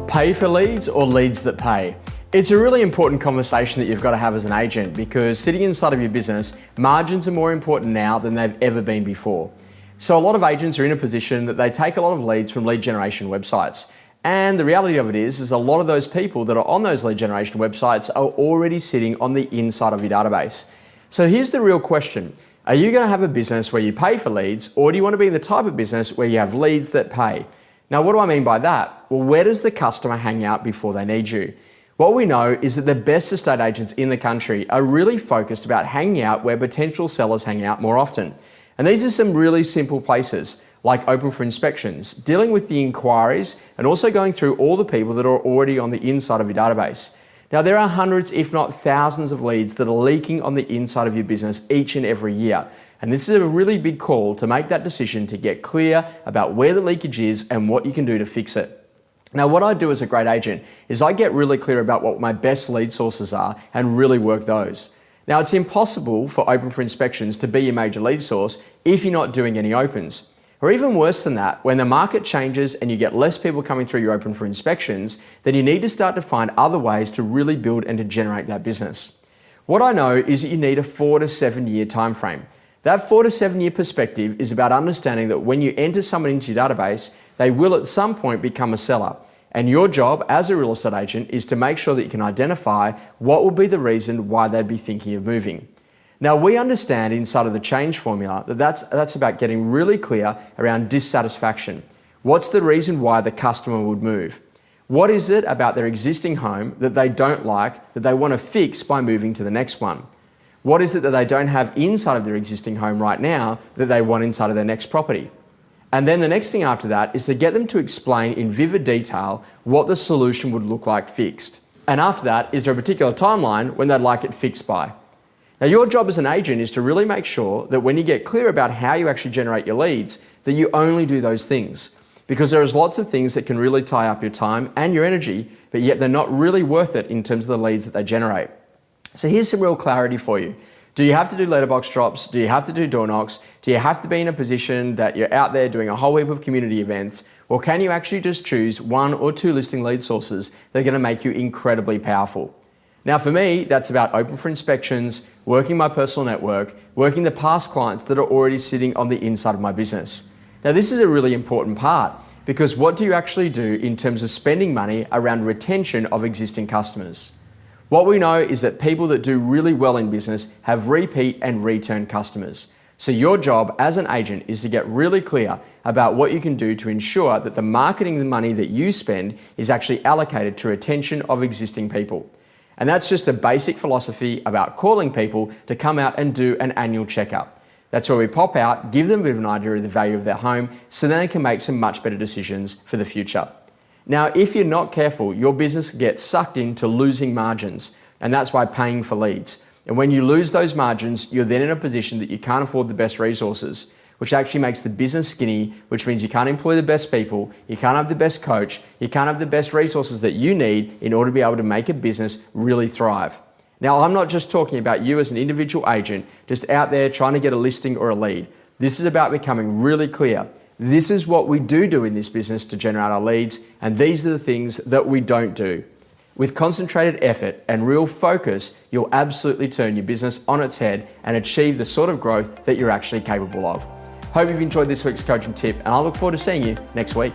Pay for leads or leads that pay? It's a really important conversation that you've got to have as an agent, because sitting inside of your business, margins are more important now than they've ever been before. So a lot of agents are in a position that they take a lot of leads from lead generation websites. And the reality of it is a lot of those people that are on those lead generation websites are already sitting on the inside of your database. So here's the real question. Are you going to have a business where you pay for leads, or do you want to be in the type of business where you have leads that pay? Now, what do I mean by that? Well, where does the customer hang out before they need you? What we know is that the best estate agents in the country are really focused about hanging out where potential sellers hang out more often. And these are some really simple places, like open for inspections, dealing with the inquiries, and also going through all the people that are already on the inside of your database. Now, there are hundreds, if not thousands of leads that are leaking on the inside of your business each and every year. And this is a really big call to make that decision to get clear about where the leakage is and what you can do to fix it. Now, what I do as a great agent is I get really clear about what my best lead sources are and really work those. Now, it's impossible for open for inspections to be your major lead source if you're not doing any opens. Or even worse than that, when the market changes and you get less people coming through your open for inspections, then you need to start to find other ways to really build and to generate that business. What I know is that you need a 4 to 7 year time frame. That 4 to 7 year perspective is about understanding that when you enter someone into your database, they will at some point become a seller. And your job as a real estate agent is to make sure that you can identify what will be the reason why they'd be thinking of moving. Now, we understand inside of the change formula that that's about getting really clear around dissatisfaction. What's the reason why the customer would move? What is it about their existing home that they don't like, that they want to fix by moving to the next one? What is it that they don't have inside of their existing home right now that they want inside of their next property? And then the next thing after that is to get them to explain in vivid detail what the solution would look like fixed. And after that, is there a particular timeline when they'd like it fixed by? Now, your job as an agent is to really make sure that when you get clear about how you actually generate your leads, that you only do those things. Because there's lots of things that can really tie up your time and your energy, but yet they're not really worth it in terms of the leads that they generate. So here's some real clarity for you. Do you have to do letterbox drops? Do you have to do door knocks? Do you have to be in a position that you're out there doing a whole heap of community events? Or can you actually just choose 1 or 2 listing lead sources that are going to make you incredibly powerful? Now, for me, that's about open for inspections, working my personal network, working the past clients that are already sitting on the inside of my business. Now, this is a really important part, because what do you actually do in terms of spending money around retention of existing customers? What we know is that people that do really well in business have repeat and return customers. So your job as an agent is to get really clear about what you can do to ensure that the marketing money that you spend is actually allocated to retention of existing people. And that's just a basic philosophy about calling people to come out and do an annual checkup. That's where we pop out, give them a bit of an idea of the value of their home, so then they can make some much better decisions for the future. Now, if you're not careful, your business gets sucked into losing margins, and that's by paying for leads. And when you lose those margins, you're then in a position that you can't afford the best resources, which actually makes the business skinny, which means you can't employ the best people, you can't have the best coach, you can't have the best resources that you need in order to be able to make a business really thrive. Now, I'm not just talking about you as an individual agent, just out there trying to get a listing or a lead. This is about becoming really clear. This is what we do in this business to generate our leads, and these are the things that we don't do. With concentrated effort and real focus, you'll absolutely turn your business on its head and achieve the sort of growth that you're actually capable of. Hope you've enjoyed this week's coaching tip, and I look forward to seeing you next week.